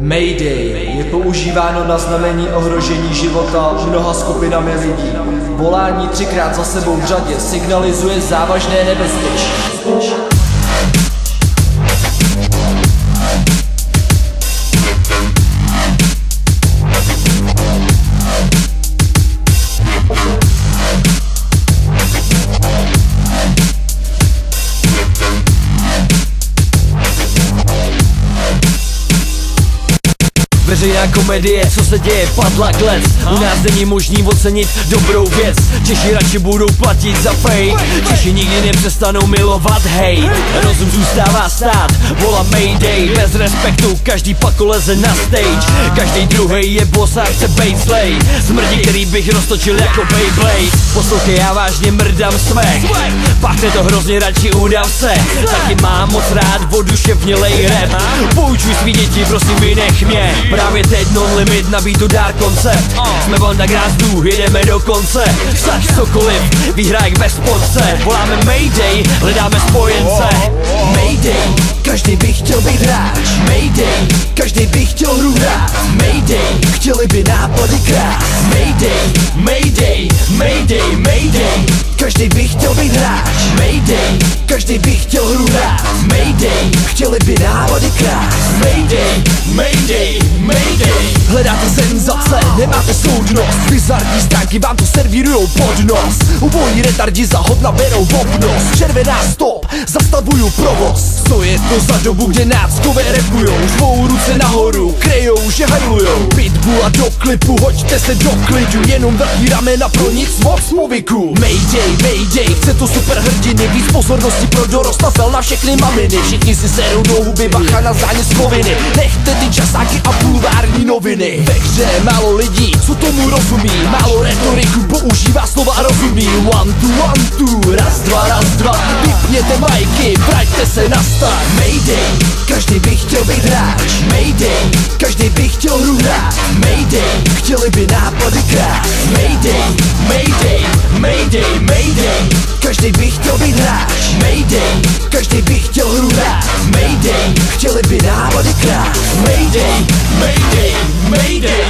Mayday je používáno na znamení ohrožení života mnoha skupinami lidí. Volání 3krát za sebou v řadě signalizuje závažné nebezpečí. Veřejná komedie, co se děje, padla klec. U nás není možný ocenit dobrou věc. Češi radši budou platit za fake. Češi nikdy nepřestanou milovat hate. Rozum zůstává stát, volá Mayday. Bez respektu, každý pako leze na stage. Každý druhej je boss a chce bejt slay. Smrdi, který bych roztočil jako Beyblade. Poslouchej, já vážně mrdám svek. Pachne to hrozně, radši udám se. Taky mám moc rád oduševnělej rap. Poučuj svý děti, prosím vynech mě. Právě teď non limit na beatu dár koncept. Jsme banda grázdů, jedeme do konce. Vsaď cokoliv, výhra jak bez porce. Voláme Mayday, hledáme spojence. Mayday, každý by chtěl být hráč. Mayday, každý by chtěl hru hrát. Mayday, chtěli by nápady krát. Mayday, Mayday, Mayday, Mayday, každý by chtěl být hráč. Mayday, každý by chtěl hru hrát. Mayday, chtěli by nápady krát. Mayday, Mayday, Mayday. Hledáte senzace, nemáte soudnost. Bizarní stránky vám to servírujou pod nos. Ubojí retardi za hod naberou v obnos. Červená stop, zastavuju provoz. Co je to za dobu, kde náckové repujou? Žvou ruce nahoru, krejou, že hajlujou. Pitbulla do klipu, hoďte se do klidu. Jenom velký ramena pro nic moc moviku. Mayday, Mayday, chce to super hrdiny. Víc pozornosti pro dorost a fel na všechny maminy. Všichni si serou do huby, bacha na zánět sloviny. Nechte ty časáky a bulvární noviny. Ve hře málo lidí, co tomu rozumí. Málo retoriku, používá slova a rozumí. One two, raz dva. Vypněte majky, vraťte se na start. Mayday, každý by chtěl být hráč. Mayday, každý by chtěl hru hrát. Mayday, chtěli by nápady krát. Mayday, Mayday, Mayday, Mayday, každý by chtěl být hráč. Mayday, každý by chtěl hru hrát. Mayday, chtěli by nápady krát. Mayday, Mayday, Mayday.